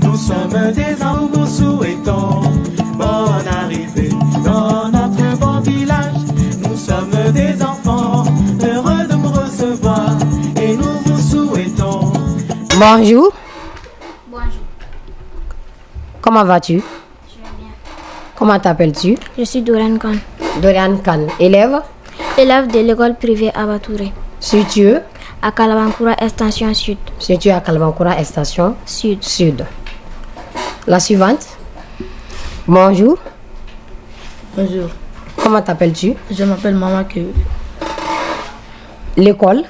Nous sommes des enfants, nous souhaitons bonne arrivée dans notre bon village. Nous sommes des enfants heureux de vous recevoir et nous vous souhaitons. Bonjour. Bonjour. Comment vas-tu? Je vais bien. Comment t'appelles-tu? Je suis Dorian Khan, Dorian Khan, élève élève de l'école privée Abatouré, situé à Kalabankura Extension Sud. situé à Kalabankura Extension Sud. Sud. La suivante. Bonjour. Bonjour, Comment t'appelles-tu? je m'appelle Mama Kewi, L'école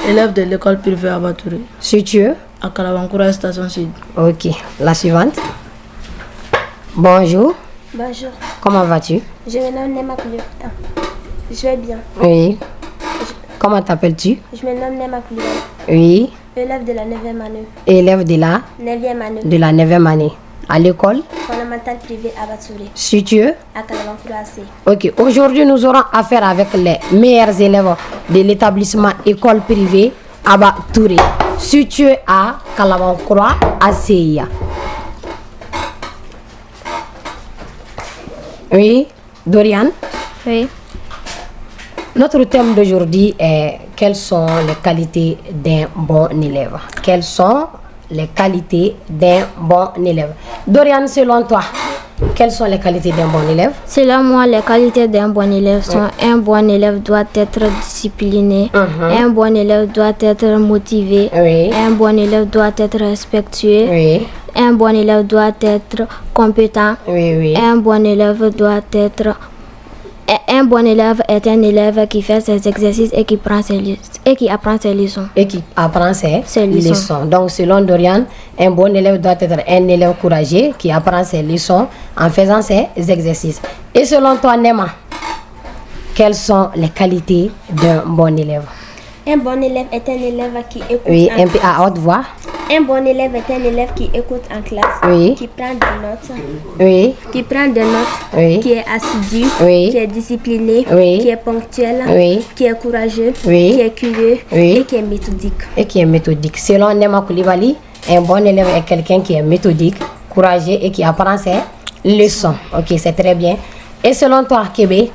élève de l'école privée Abatouré, situé. à Kalabankura Station Sud. Ok. La suivante. Bonjour. Bonjour, Comment vas-tu? je me nomme Nema Koulibaly. Je vais bien. Oui. Comment t'appelles-tu? Je me nomme Nema Koulibaly, Oui. élève de la 9e année. Élève de la 9e année, 9e année. À l'école fondamentale privée Abatouré, situé. à Kalabankura AC. Ok, aujourd'hui nous aurons affaire avec les meilleurs élèves de l'établissement école privée Aba Touré, situé à Kalabankura à Seya. Oui, Dorian, Oui. notre thème d'aujourd'hui est quelles sont les qualités d'un bon élève? Quelles sont les qualités d'un bon élève? Dorian, selon toi, quelles sont les qualités d'un bon élève? Selon moi, les qualités d'un bon élève sont un bon élève doit être discipliné, un bon élève doit être motivé, Oui. un bon élève doit être respectueux, Oui, un bon élève doit être compétent, oui, oui. un bon élève doit être... Un bon élève est un élève qui fait ses exercices et qui apprend ses leçons. Et qui apprend ses Ses leçons. leçons. Donc, selon Dorian, un bon élève doit être un élève courageux qui apprend ses leçons en faisant ses exercices. Et selon toi, Nema, quelles sont les qualités d'un bon élève? Un bon élève est un élève qui écoute Oui, en un peu à haute voix. Un bon élève est un élève qui écoute en classe, Oui. qui prend des notes, Oui, qui prend des notes, Oui. qui est assidu, Oui. qui est discipliné, Oui. qui est ponctuel, Oui. qui est courageux, Oui. qui est curieux Oui. et qui est méthodique. et qui est méthodique. Selon Nema Koulibaly, un bon élève est quelqu'un qui est méthodique, courageux et qui apprend ses leçons. Ok, c'est très bien. Et selon toi, Kébé,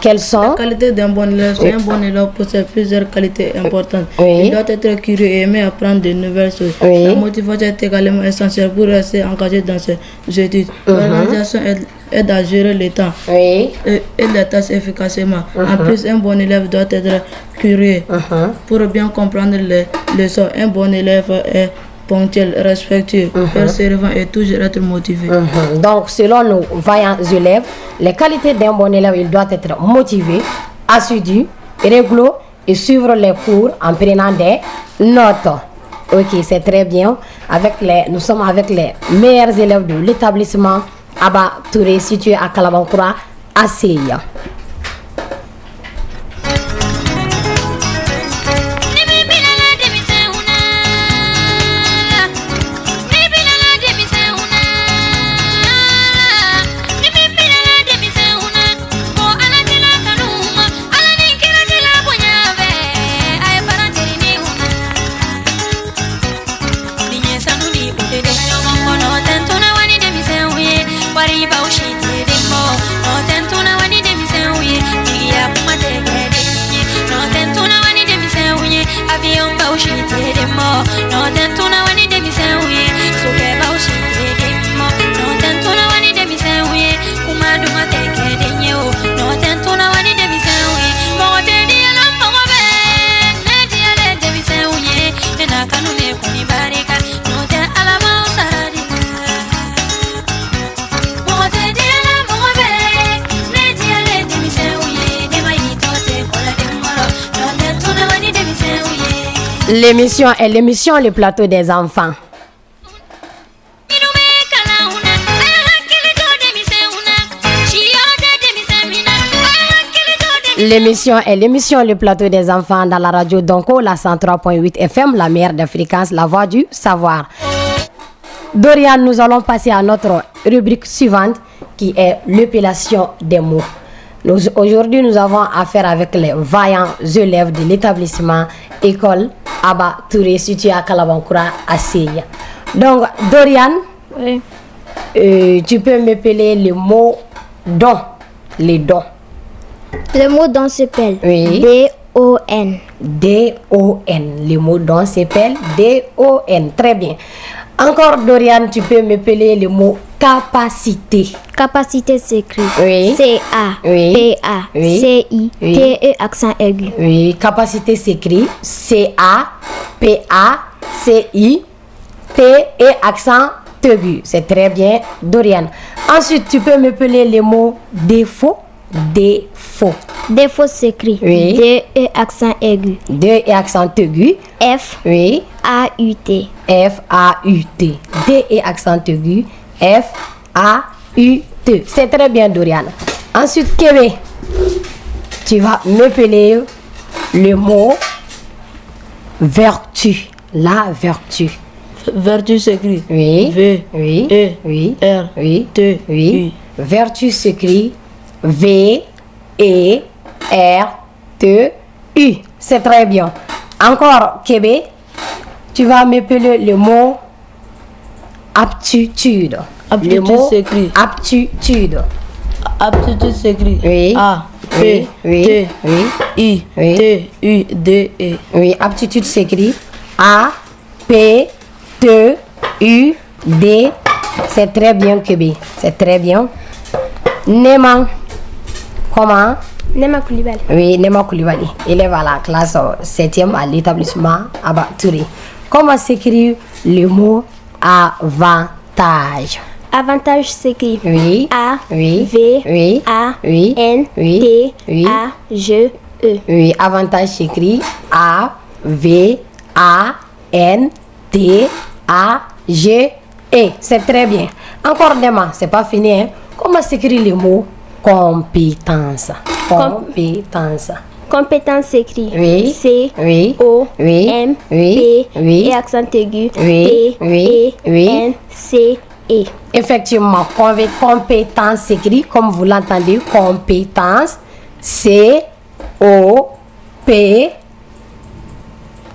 quelles sont... La qualité d'un bon élève, c'est un bon élève possède plusieurs qualités importantes. Oui. Il doit être curieux et aimer apprendre de nouvelles choses. Oui. La motivation est également essentielle pour rester engagé dans ses études. L'organisation aide à gérer le temps Oui. et les tâches efficacement. En plus, un bon élève doit être curieux pour bien comprendre les leçons. Un bon élève est ponctuel, respectueux, persévérant et toujours être motivé. Donc, selon nos vaillants élèves, les qualités d'un bon élève, il doit être motivé, assidu, réglo et suivre les cours en prenant des notes. Ok, c'est très bien. Nous sommes avec les meilleurs élèves de l'établissement Aba Touré, situé à Kalabankura, à Seya. L'émission est l'émission Le Plateau des enfants. L'émission est l'émission Le Plateau des enfants dans la radio Donko, la 103.8 FM, la meilleure des fréquences, la voix du savoir. Dorian, nous allons passer à notre rubrique suivante qui est l'épellation des mots. Aujourd'hui, nous avons affaire avec les vaillants élèves de l'établissement École Abba Touré, situé à Kalabankura, à Seya. Donc, Dorian, Oui. tu peux m'appeler le mot don, les dons. Le mot don s'appelle Oui. D-O-N. D-O-N. Le mot don s'appelle D-O-N. Très bien. Encore, Dorian, tu peux m'appeler le mot capacité. Capacité s'écrit Oui. C-A-P-A-C-I-T-E accent aigu. Oui, capacité s'écrit C-A-P-A-C-I-T-E accent aigu. C'est très bien, Dorian. Ensuite, tu peux m'appeler le mot défaut. Défaut. Défaut s'écrit Oui. D-E accent aigu. D et accent aigu. F Oui. A-U-T. F-A-U-T. D et accent aigu. F-A-U-T. C'est très bien, Dorian. Ensuite, Kébé, tu vas m'appeler le mot vertu. La vertu. Vertu s'écrit Oui. V, Oui. E, Oui. R, Oui. T, Oui. U. Vertu s'écrit V-E-R-T-U. C'est très bien. Encore, Kébé, tu vas m'appeler le mot aptitude. Aptitude Le mot s'écrit. aptitude. Aptitude s'écrit Oui. A, P, Oui. Oui. T, Oui. I, Oui. T, U, D, E. Oui, aptitude s'écrit A-P-T-U-D. C'est très bien, Kébé. C'est très bien. Nema. Comment? Nema Koulibaly. Oui, Nema Koulibaly, élève à la classe 7e à l'établissement Abba Touré. Comment s'écrit le mot avantage? Avantage s'écrit Oui. A Oui. V Oui. A Oui. N Oui. T Oui. A G E. Oui, avantage s'écrit A-V-A-N-T-A-G-E. C'est très bien. Encore Nema, c'est pas fini. Hein? Comment s'écrit le mot compétence? Compétence. Compétence s'écrit Oui. C Oui. O Oui. M Oui. P Oui. et accent aigu Oui. T Oui. E Oui. N C E. Effectivement, compétence s'écrit comme vous l'entendez, compétence, C-O-P,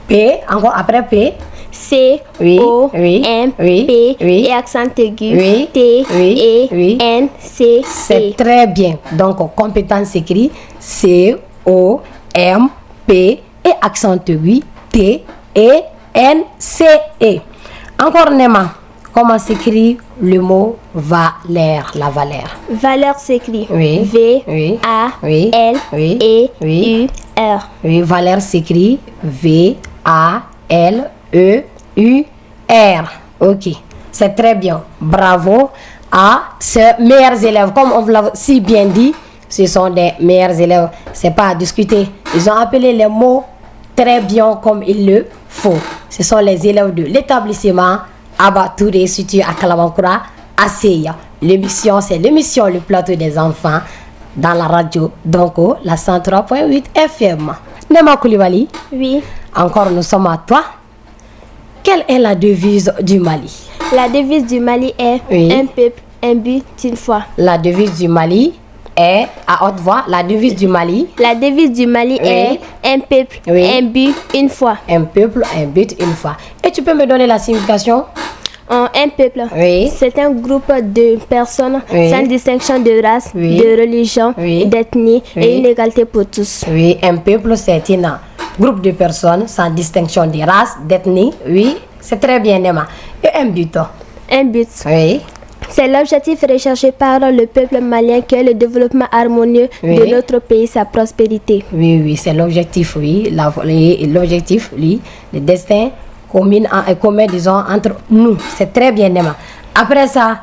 P, encore après P, C Oui, O oui, M oui, P oui. et accent aigu Oui, T oui, E oui. N C c'est E. très bien. Donc, compétence s'écrit C-O-M-P et accent aigu T-E-N-C-E. Encore Nema, comment s'écrit le mot valeur, la valeur? Valeur s'écrit Oui, V oui, A oui, L oui, E oui. U R. Oui, valeur s'écrit V-A-L-E-U-R. Ok, c'est très bien. Bravo à ces meilleurs élèves. Comme on vous l'a si bien dit, ce sont des meilleurs élèves. C'est pas à discuter. Ils ont appelé les mots très bien comme il le faut. Ce sont les élèves de l'établissement Abba Touré, situé à Kalabankura, à Seya. L'émission, c'est l'émission Le Plateau des enfants dans la radio Donko, la 103.8 FM. Nema Koulibaly, Oui. encore nous sommes à toi. Quelle est la devise du Mali? La devise du Mali est Oui. un peuple, un but, une foi. La devise du Mali est, à haute voix, la devise du Mali, La devise du Mali Oui. est un peuple, Oui. un but, une foi. un peuple, un but, une foi. Et tu peux me donner la signification? Un peuple, Oui. c'est un groupe de personnes Oui. sans distinction de race, Oui. de religion, Oui. d'ethnie Oui. et une égalité pour tous. Oui, un peuple, c'est un groupe de personnes sans distinction de race, d'ethnie. Oui, c'est très bien, Nema. Et un but? Un but, Oui. c'est l'objectif recherché par le peuple malien que est le développement harmonieux Oui. de notre pays, sa prospérité. Oui, oui, c'est l'objectif, oui. L'objectif, oui. Le destin commun, disons, entre nous. C'est très bien, Nema. Après ça,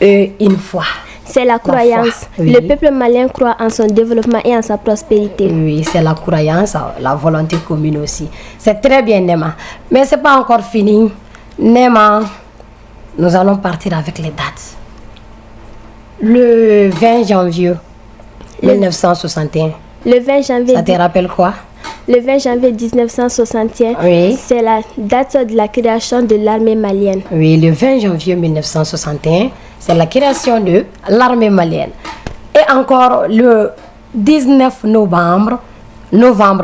une fois. C'est la croyance. foi, oui. Le peuple malien croit en son développement et en sa prospérité. Oui, c'est la croyance, la volonté commune aussi. C'est très bien, Nema. Mais c'est pas encore fini. Nema, nous allons partir avec les dates. Le 20 janvier 1961. Le 20 janvier, Ça te rappelle quoi? le 20 janvier 1961, Oui. c'est la date de la création de l'armée malienne. Oui, le 20 janvier 1961, c'est la création de l'armée malienne. Et encore le 19 novembre,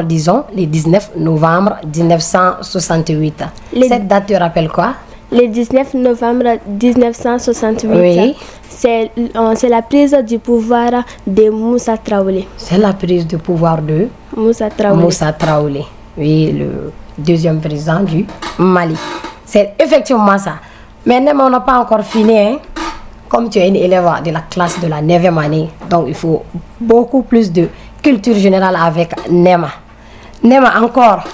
disons, le 19 novembre 1968. Cette date te rappelle quoi? Le 19 novembre 1968, Oui. c'est la prise du pouvoir de Moussa Traoré. C'est la prise de pouvoir de Moussa Traoré. Moussa Traoré. Oui, le deuxième président du Mali. C'est effectivement ça. Mais Nema, on n'a pas encore fini. Hein? Comme tu es une élève de la classe de la 9e année, donc il faut beaucoup plus de culture générale avec Nema. Nema, encore,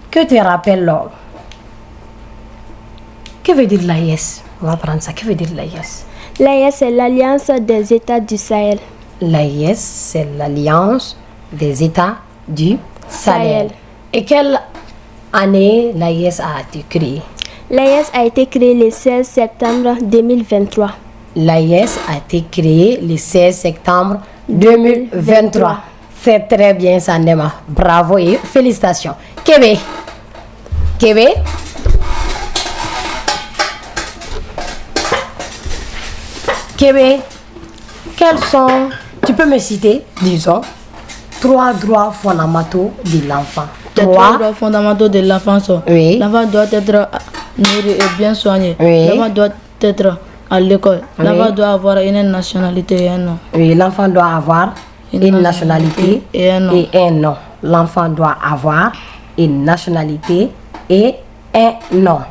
que te rappelle l'or? Que veut dire l'AIS? On va prendre ça. Que veut dire l'AIS? L'AIS, c'est l'Alliance des États du Sahel. L'AIS, c'est l'Alliance des États du Sahel. Sahel. Et quelle année l'AIS a été créée? L'AIS a été créée le 16 septembre 2023. L'AIS a été créée le 16 septembre 2023. C'est très bien ça, Nema. Bravo et félicitations. Kébé. Kébé. Kébé. Quels sont, tu peux me citer, disons, 3 droits fondamentaux de l'enfant? Les 3 droits fondamentaux de l'enfant sont: Oui. l'enfant doit être nourri et bien soigné. Oui. L'enfant doit être à l'école. Oui. L'enfant doit avoir une nationalité et un nom. Oui, l'enfant doit avoir une nationalité et un nom. et un nom. L'enfant doit avoir une nationalité et un nom.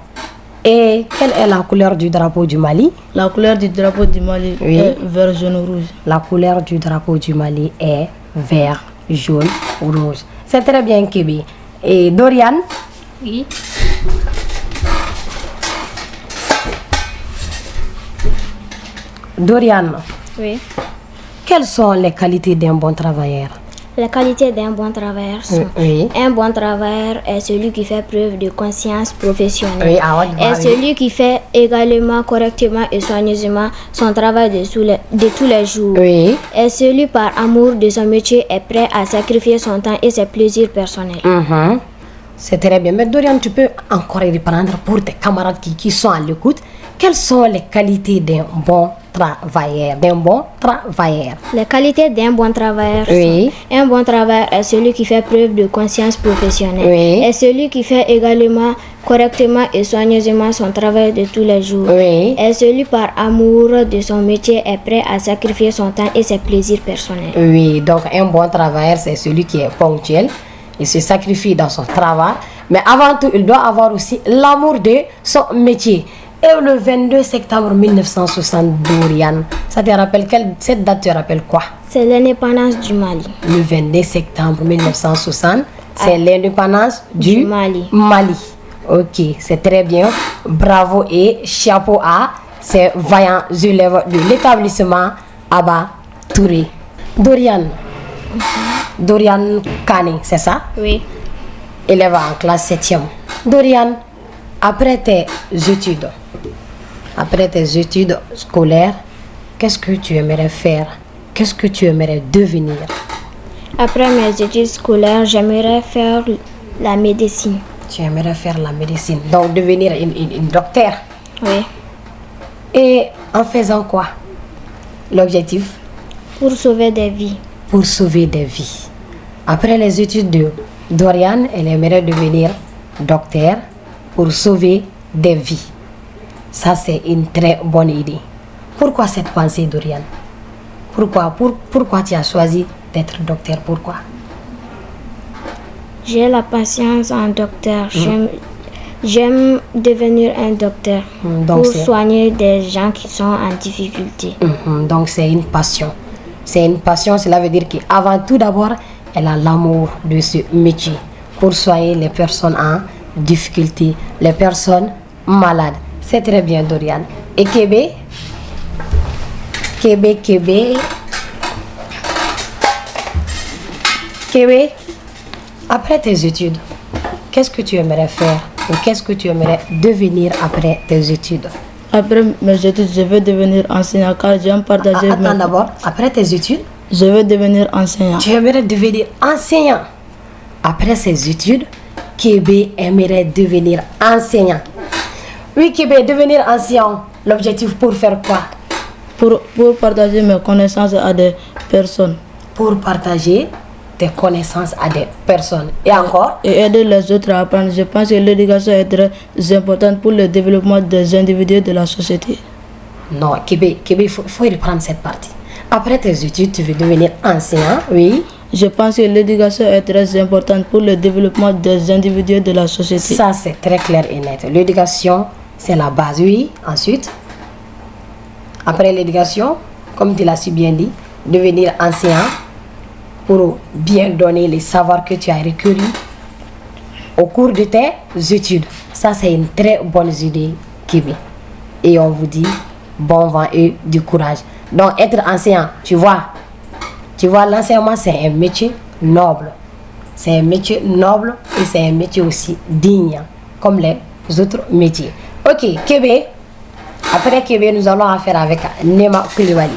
Et quelle est la couleur du drapeau du Mali? La couleur du drapeau du Mali Oui. est vert, jaune, rouge. La couleur du drapeau du Mali est vert, jaune, rouge. C'est très bien, Kébé. Et Dorian? Oui. Dorian, Oui. quelles sont les qualités d'un bon travailleur? La qualité d'un bon travailleur sont: Oui. un bon travailleur est celui qui fait preuve de conscience professionnelle. Oui, ah ouais, est oui. celui qui fait également correctement et soigneusement son travail de tous les jours. Oui. Est celui par amour de son métier est prêt à sacrifier son temps et ses plaisirs personnels. Mhm. C'est très bien. Mais Dorian, tu peux encore reprendre pour tes camarades qui sont à l'écoute. Quelles sont les qualités d'un bon travailleur? Les qualités d'un bon travailleur Oui. sont: un bon travailleur est celui qui fait preuve de conscience professionnelle. Oui. Est celui qui fait également correctement et soigneusement son travail de tous les jours. Oui. Est celui par amour de son métier est prêt à sacrifier son temps et ses plaisirs personnels. Oui, donc un bon travailleur, c'est celui qui est ponctuel. Il se sacrifie dans son travail. Mais avant tout, il doit avoir aussi l'amour de son métier. Et le 22 septembre 1960, Dorian, ça te rappelle cette date te rappelle quoi? C'est l'indépendance du Mali. Le 22 septembre 1960, c'est l'indépendance du Mali. Ok, c'est très bien. Bravo et chapeau à ces vaillants élèves de l'établissement Abba Touré. Dorian. Dorian Kane, c'est ça? Oui. Élève en classe 7e. Dorian, après tes études scolaires, qu'est-ce que tu aimerais faire? Qu'est-ce que tu aimerais devenir? Après mes études scolaires, j'aimerais faire la médecine. Tu aimerais faire la médecine, donc devenir une docteur. Oui. Et en faisant quoi? L'objectif? Pour sauver des vies. Pour sauver des vies. Après les études de Dorian, elle aimerait devenir docteur pour sauver des vies. Ça, c'est une très bonne idée. Pourquoi cette pensée, Dorian? Pourquoi tu as choisi d'être docteur? Pourquoi? J'ai la patience en docteur. J'aime devenir un docteur Donc pour soigner des gens qui sont en difficulté. Donc c'est une passion. C'est une passion, cela veut dire qu'avant tout d'abord, elle a l'amour de ce métier pour soigner les personnes en difficulté, les personnes malades. C'est très bien, Dorian. Et Kébé, après tes études, qu'est-ce que tu aimerais faire ou qu'est-ce que tu aimerais devenir après tes études? Après mes études, je vais devenir enseignant car j'aime partager. Attends d'abord, après tes études, je vais devenir enseignant. tu aimerais devenir enseignant. Après ses études, Kébé aimerait devenir enseignant. Oui, Kébé, devenir enseignant, l'objectif pour faire quoi? Pour partager mes connaissances à des personnes. pour partager tes connaissances à des personnes. Et encore, Et aider les autres à apprendre. Je pense que l'éducation est très importante pour le développement des individus et de la société. non, Kébé, il faut reprendre cette partie. Après tes études, tu veux devenir enseignant, oui. Je pense que l'éducation est très importante pour le développement des individus et de la société. Ça, c'est très clair et net. L'éducation, c'est la base, oui. Ensuite, après l'éducation, comme tu l'as si bien dit, devenir enseignant pour bien donner les savoirs que tu as recueillis au cours de tes études. Ça, c'est une très bonne idée, Kébé. Et on vous dit bon vent et du courage. Donc, être enseignant, tu vois, l'enseignement, c'est un métier noble. C'est un métier noble et c'est un métier aussi digne, comme les autres métiers. Ok, Kébé. Après Kébé, nous allons affaire avec Nema Koulibaly.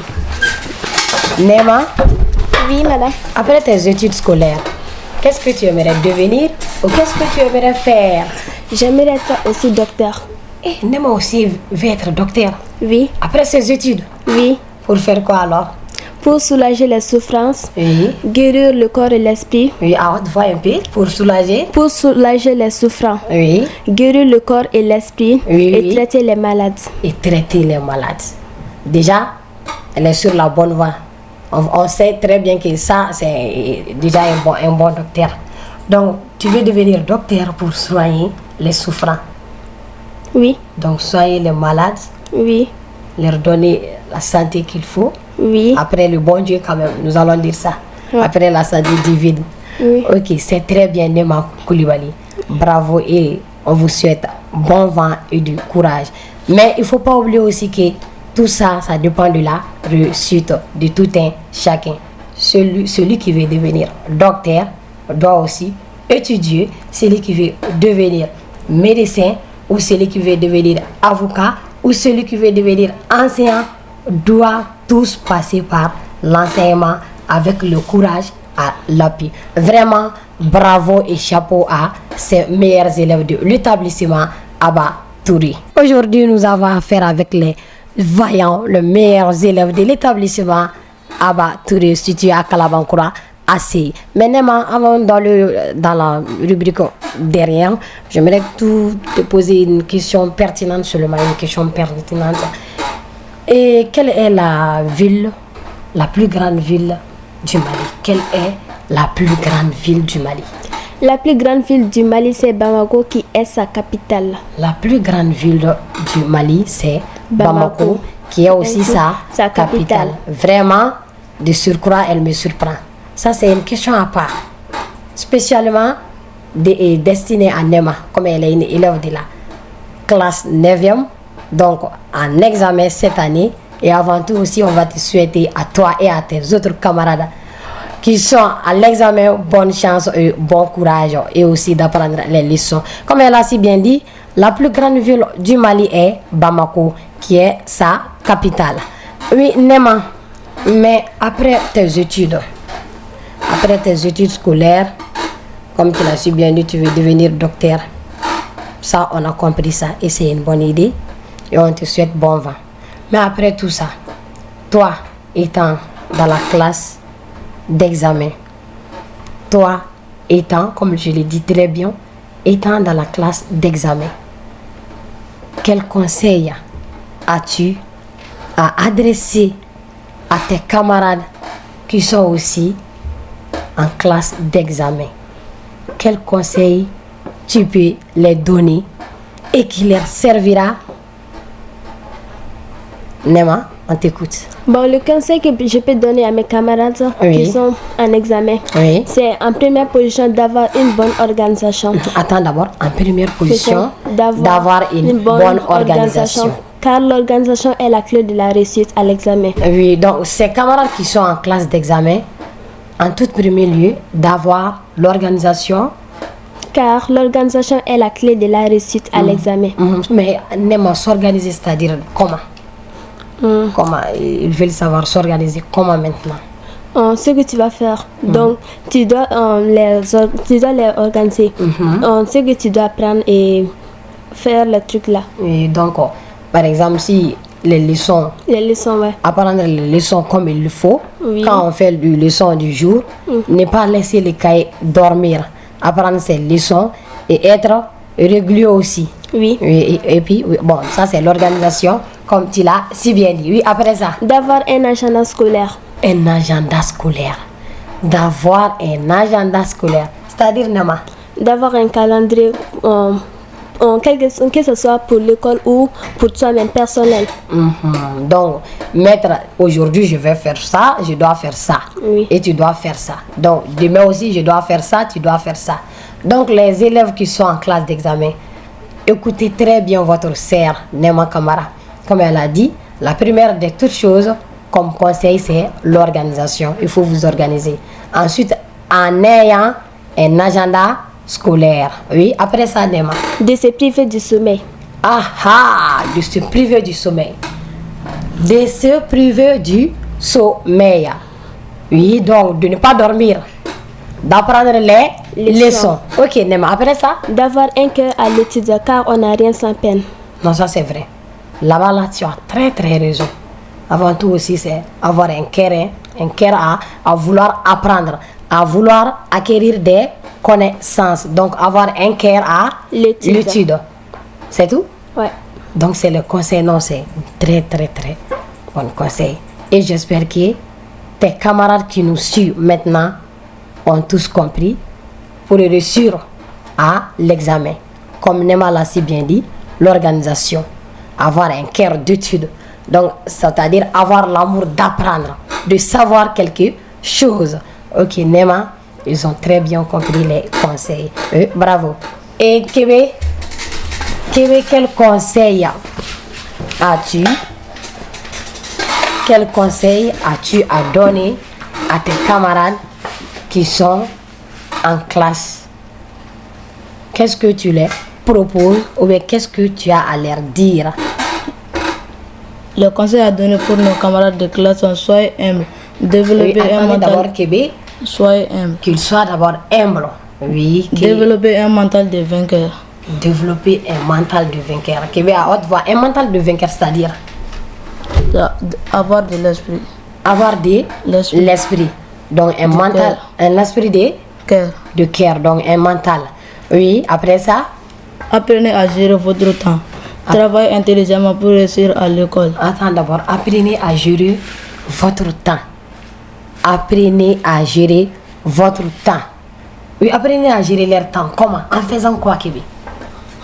Nema, Oui, madame. après tes études scolaires, qu'est-ce que tu aimerais devenir ou qu'est-ce que tu aimerais faire? J'aimerais être aussi docteur. Eh, Nema aussi veut être docteur. Oui, Après ses études, oui. pour faire quoi alors? Pour soulager les souffrances, Oui, guérir le corps et l'esprit. oui, à haute voix un peu, pour soulager. Pour soulager les souffrants, Oui, guérir le corps et l'esprit Oui, et oui. traiter les malades. et traiter les malades. Déjà, elle est sur la bonne voie. On sait très bien que ça, c'est déjà un bon docteur. Donc, tu veux devenir docteur pour soigner les souffrants. Oui, Donc, soigner les malades, oui, leur donner la santé qu'il faut. oui, Après le bon Dieu, quand même, nous allons dire ça. Ouais. Après la santé divine. oui. Ok, c'est très bien, Nema Koulibaly. Bravo et on vous souhaite bon vent et du courage. Mais il ne faut pas oublier aussi que tout ça, ça dépend de la réussite de tout un chacun. Celui qui veut devenir docteur doit aussi étudier. Celui qui veut devenir médecin ou celui qui veut devenir avocat ou celui qui veut devenir enseignant doit tous passer par l'enseignement avec le courage à l'appui. Vraiment, bravo et chapeau à ces meilleurs élèves de l'établissement Abba Touré. Aujourd'hui, nous avons affaire avec les vaillants, les meilleurs élèves de l'établissement Abba Touré situé à Kalabankura. Assez. Maintenant, avant dans la rubrique derrière, j'aimerais te poser une question pertinente seulement, une question pertinente. Et quelle est la plus grande ville du Mali? Quelle est la plus grande ville du Mali? La plus grande ville du Mali, c'est Bamako qui est sa capitale. La plus grande ville du Mali, c'est Bamako, qui est aussi sa capitale. Vraiment, de surcroît, elle me surprend. Ça, c'est une question à part. Spécialement destinée à Nema, comme elle est une élève de la classe 9e. Donc, en examen cette année. Et avant tout aussi, on va te souhaiter à toi et à tes autres camarades qui sont à l'examen, bonne chance et bon courage. Et aussi d'apprendre les leçons. Comme elle a si bien dit, la plus grande ville du Mali est Bamako, qui est sa capitale. Oui, Nema, mais après tes études scolaires, comme tu l'as si bien dit, tu veux devenir docteur. Ça, on a compris ça et c'est une bonne idée. Et on te souhaite bon vent. Mais après tout ça, toi étant dans la classe d'examen, toi étant, comme je l'ai dit très bien, étant dans la classe d'examen, quel conseil as-tu à adresser à tes camarades qui sont aussi en classe d'examen? Quel conseil tu peux les donner et qui leur servira? Nema, on t'écoute. Bon, le conseil que je peux donner à mes camarades Oui. qui sont en examen, Oui. c'est en première position d'avoir une bonne organisation. Attends d'abord, en première position, d'avoir une bonne organisation. Car l'organisation est la clé de la réussite à l'examen. Oui, donc ces camarades qui sont en classe d'examen, en tout premier lieu, d'avoir l'organisation. Car l'organisation est la clé de la réussite à l'examen. Mais Nema, s'organiser, c'est-à-dire comment? Comment ils veulent savoir s'organiser, comment maintenant? Ce que tu vas faire, donc tu dois les organiser. Ce que tu dois prendre et faire le truc là. Et donc, par exemple, si les leçons. Les leçons, ouais. Apprendre les leçons comme il le faut. Oui. Quand on fait les leçons du jour, ne pas laisser les cahiers dormir. Apprendre ses leçons et être régulier aussi. Oui. Oui, et puis, oui, bon, ça c'est l'organisation, comme tu l'as si bien dit. Oui, après ça, D'avoir un agenda scolaire. un agenda scolaire. D'avoir un agenda scolaire. C'est-à-dire, Nama, D'avoir un calendrier, que ce soit pour l'école ou pour toi-même personnel. donc, mettre aujourd'hui je vais faire ça, je dois faire ça. Oui. Et tu dois faire ça. Donc, demain aussi je dois faire ça, tu dois faire ça. Donc, les élèves qui sont en classe d'examen, écoutez très bien votre sœur, Nema Kamara. Comme elle a dit, la première de toutes choses, comme conseil, c'est l'organisation. Il faut vous organiser. Ensuite, en ayant un agenda scolaire. Oui, après ça, Nema. De se priver du sommeil. De se priver du sommeil. De se priver du sommeil. Oui, donc de ne pas dormir. D'apprendre les leçons. Ok, Nema, après ça? D'avoir un cœur à l'étude car on n'a rien sans peine. Non, ça c'est vrai. Là-bas, là, tu as très très raison. Avant tout aussi, c'est avoir un cœur à vouloir apprendre, à vouloir acquérir des connaissances. Donc, avoir un cœur à l'étude. C'est tout? Ouais. Donc, c'est le conseil. Non, c'est très très très bon conseil. Et j'espère que tes camarades qui nous suivent maintenant ont tous compris pour réussir à l'examen. Comme Nema l'a si bien dit, l'organisation, avoir un cœur d'étude. Donc, c'est-à-dire avoir l'amour d'apprendre, de savoir quelque chose. Ok, Nema, ils ont très bien compris les conseils. Bravo. Et Kébé, quel conseil as-tu? Quel conseil as-tu à donner à tes camarades qui sont en classe? Qu'est-ce que tu leur proposes ou bien qu'est-ce que tu as à leur dire? Le conseil à donner pour nos camarades de classe sont soyez humbles, développer un mental. D'abord Kébé, Soyez humbles. qu'il soit d'abord humble. Oui, Développer un mental de vainqueur. développer un mental de vainqueur. Kébé à haute voix, un mental de vainqueur, c'est-à-dire Avoir de l'esprit. avoir de L'esprit. l'esprit. Donc un mental, cœur. un esprit Cœur. de cœur, donc un mental. Oui, après ça, Apprenez à gérer votre temps. Travaillez intelligemment pour réussir à l'école. attends d'abord, apprenez à gérer votre temps. Apprenez à gérer votre temps. Oui, apprenez à gérer leur temps. Comment? En faisant quoi, Kébé?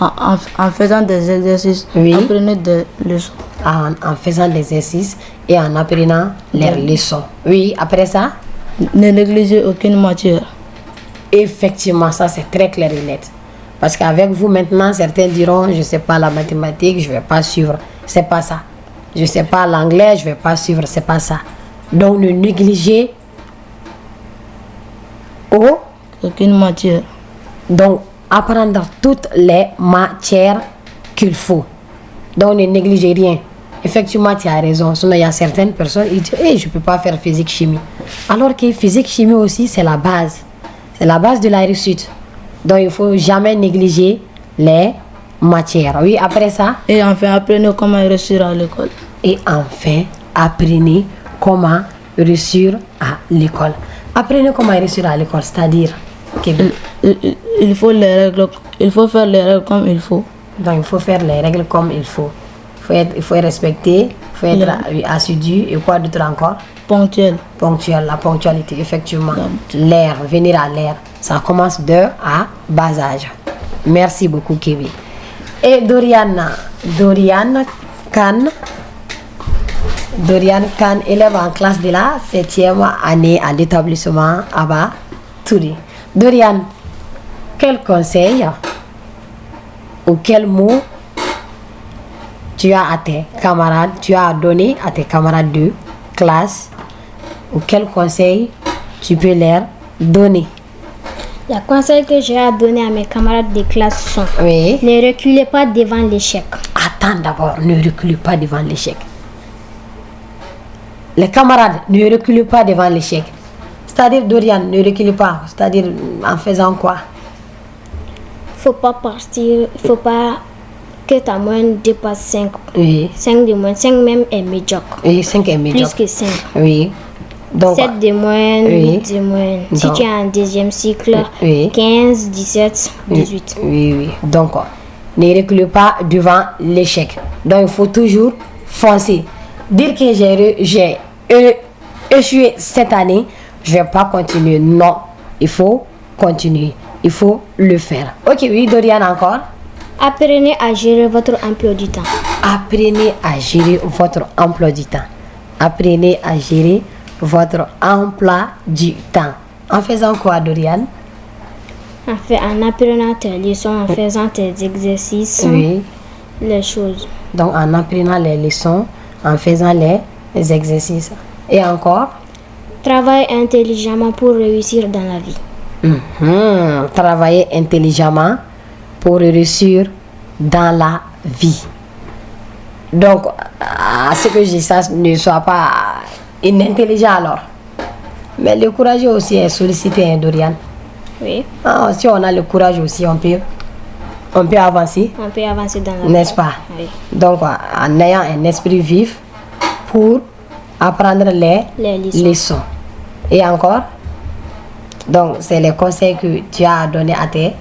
En faisant des exercices, Oui. apprenez des leçons. En faisant des exercices et en apprenant leurs leçons. Oui, après ça, Ne négligez aucune matière. effectivement, ça c'est très clair et net. Parce qu'avec vous maintenant, certains diront, je ne sais pas la mathématique, je ne vais pas suivre. C'est pas ça. Je ne sais pas l'anglais, je ne vais pas suivre. C'est pas ça. Donc ne négligez Aucune matière. donc apprendre toutes les matières qu'il faut. Donc ne négligez rien. Effectivement, tu as raison. Sinon, il y a certaines personnes qui disent je ne peux pas faire physique chimie. Alors que physique chimie aussi, c'est la base. C'est la base de la réussite. Donc il ne faut jamais négliger les matières. Oui, après ça. Et enfin, apprenez comment réussir à l'école. Et enfin, apprenez comment réussir à l'école. Apprenez comment réussir à l'école, c'est-à-dire Kébé. Il faut faire les règles comme il faut. Donc il faut faire les règles comme il faut. Il faut respecter, il faut être assidu et quoi d'autre encore? Ponctuel. Ponctuel, la ponctualité, effectivement. L'air, venir à l'air. Ça commence de à bas âge. Merci beaucoup, Kébé. Et Dorian Khan, élève en classe de la 7e année à l'établissement Abba Touré. Dorian, quel conseil ou quel mot tu as à tes camarades, tu as donné à tes camarades de classe ou quel conseil tu peux leur donner? Les conseils que j'ai à donner à mes camarades de classe sont Oui. ne reculez pas devant l'échec. Attends d'abord, ne reculez pas devant l'échec. Les camarades, ne reculez pas devant l'échec. C'est-à-dire, Dorian, ne reculez pas. C'est-à-dire, en faisant quoi? Faut pas partir, faut pas que ta moyenne dépasse 5. Oui. 5 de moyenne, 5 même est médiocre. Oui, 5 est médiocre. Plus que 5. Oui. Donc, 7 de moyenne, oui. 8 de moyenne. Si Donc, tu es en deuxième cycle, oui. 15, 17, 18. Oui, oui. Donc, ne recule pas devant l'échec. Donc, il faut toujours foncer. Dire que j'ai échoué cette année, je ne vais pas continuer. Non, il faut continuer. Il faut le faire. Ok, oui, Dorian, encore. Apprenez à gérer votre emploi du temps. Apprenez à gérer votre emploi du temps. Apprenez à gérer votre emploi du temps. En faisant quoi, Dorian? En apprenant tes leçons, en faisant tes exercices, Oui. les choses. Donc, en apprenant les leçons, en faisant les exercices. Et encore? Travaille intelligemment pour réussir dans la vie. Travailler intelligemment pour réussir dans la vie. Donc, à ce que je dis, ça ne soit pas inintelligent alors. Mais le courage aussi est sollicité, Dorian. Oui, Si on a le courage aussi, on peut avancer, on peut avancer dans la vie. n'est-ce pas? Oui. Donc, en ayant un esprit vif pour apprendre les Les leçons. Et encore? Donc, c'est les conseils que tu as donnés à tes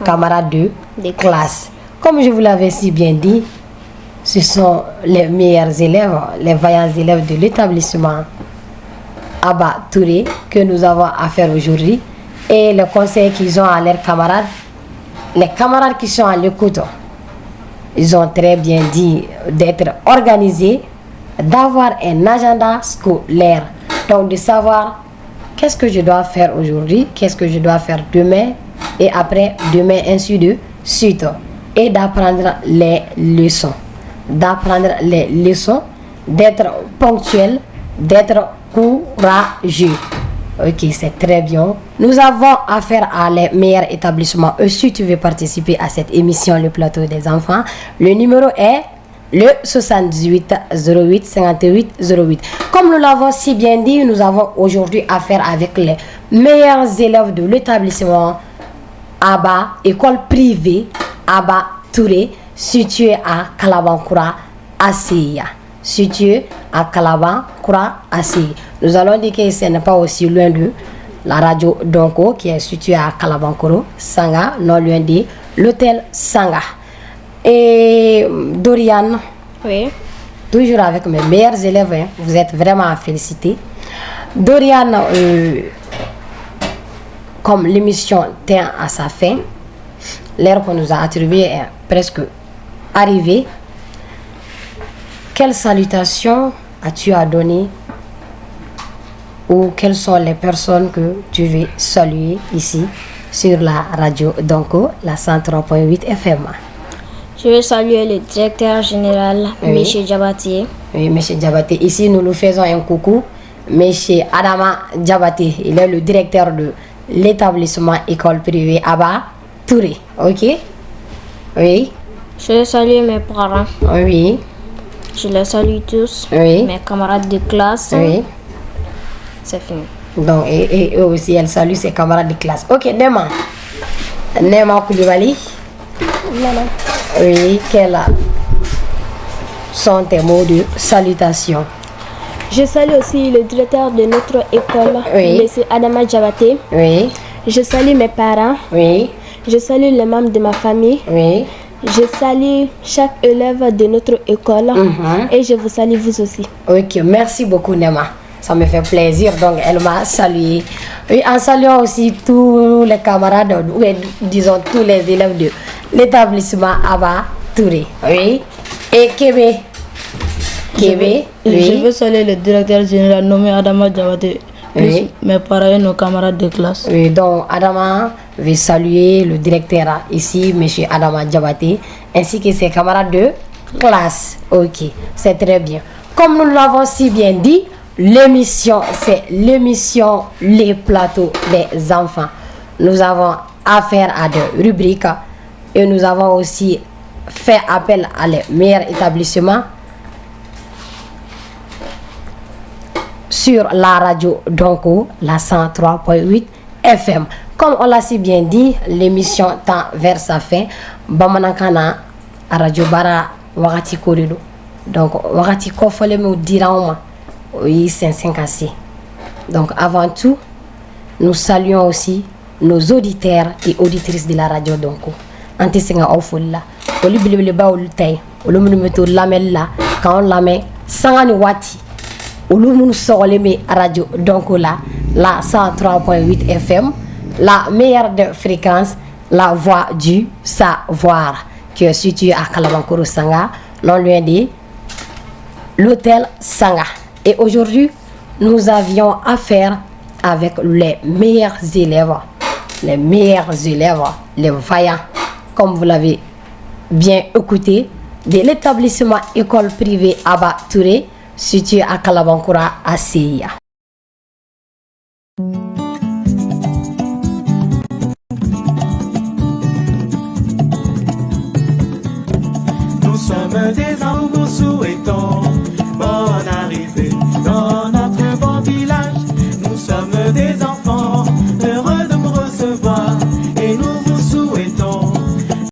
camarades de classe. Comme je vous l'avais si bien dit, ce sont les meilleurs élèves, les vaillants élèves de l'établissement Abba Touré que nous avons à faire aujourd'hui. Et le conseil qu'ils ont à leurs camarades, les camarades qui sont à l'écoute, ils ont très bien dit d'être organisés, d'avoir un agenda scolaire. Donc, de savoir qu'est-ce que je dois faire aujourd'hui, qu'est-ce que je dois faire demain et après demain, ainsi de suite. Et d'apprendre les leçons. D'apprendre les leçons, d'être ponctuel, d'être courageux. Ok, c'est très bien. Nous avons affaire à les meilleurs établissements. Et si tu veux participer à cette émission, le plateau des enfants, le numéro est le 78 08 58 08. Comme nous l'avons si bien dit, nous avons aujourd'hui affaire avec les meilleurs élèves de l'établissement Abba, école privée Abba Touré, située à Kalabankura, ACIA. Située à Kalabankura, ACIA. Nous allons dire que ce n'est pas aussi loin de la radio Donko qui est située à Kalabankura, Sanga, non loin de l'hôtel Sanga. Et Dorian, Oui. toujours avec mes meilleurs élèves, hein, vous êtes vraiment à féliciter. Dorian, comme l'émission tient à sa fin, l'heure qu'on nous a attribuée est presque arrivée. Quelle salutation as-tu à donner ou quelles sont les personnes que tu veux saluer ici sur la radio Donko, la 103.8 FM? Je veux saluer le directeur général, Oui. M. Diabaté. Oui, M. Diabaté. Ici, nous nous faisons un coucou. M. Adama Diabaté, il est le directeur de l'établissement école privée Abba Touré. Ok? Oui. Je veux saluer mes parents. Oui. Je les salue tous. Oui. Mes camarades de classe. Oui. C'est fini. Donc, et eux aussi, elle salue ses camarades de classe. Ok, Nema. Nema Koulibaly. Oui, quels sont tes mots de salutation? Je salue aussi le directeur de notre école, Oui. M. Adama Diabaté. Oui. Je salue mes parents. Oui. Je salue les membres de ma famille. Oui. Je salue chaque élève de notre école. Et je vous salue vous aussi. Ok, merci beaucoup Nema. Ça me fait plaisir. Donc, elle m'a salué. Oui, en saluant aussi tous les camarades, ou disons tous les élèves de l'établissement Abba Touré. Oui. Et Kébé. Kébé. Je Oui. veux saluer le directeur général nommé Adama Diabaté, plus Oui. mes parents et nos camarades de classe. Oui, donc Adama veut saluer le directeur ici, M. Adama Diabaté, ainsi que ses camarades de classe. Ok, c'est très bien. Comme nous l'avons si bien dit, l'émission, c'est l'émission Les Plateaux des enfants. Nous avons affaire à des rubriques et nous avons aussi fait appel à les meilleurs établissements sur la radio Donko, la 103.8 FM. Comme on l'a si bien dit, l'émission tend vers sa fin. Bamanankana à Radio Bara Wakati Korido. Donc, Wakati Kofole me dira oui, c'est 5 assez. Donc, avant tout, nous saluons aussi nos auditeurs et auditrices de la radio Donko. Ante singa ofulla. Oli bilibili ba olu tay. Olu munu meto lamel la. Quand on lamel, sangani wati. Olu munu sogole me radio Donko la 103.8 FM. La meilleure de fréquence, la voix du savoir, qui est située à Kalabankoro Sanga, non loin de l'hôtel Sanga. Et aujourd'hui, nous avions affaire avec les meilleurs élèves, les vaillants, comme vous l'avez bien écouté, de l'établissement école privée Abba Touré, situé à Kalabankura à Seya. Nous sommes des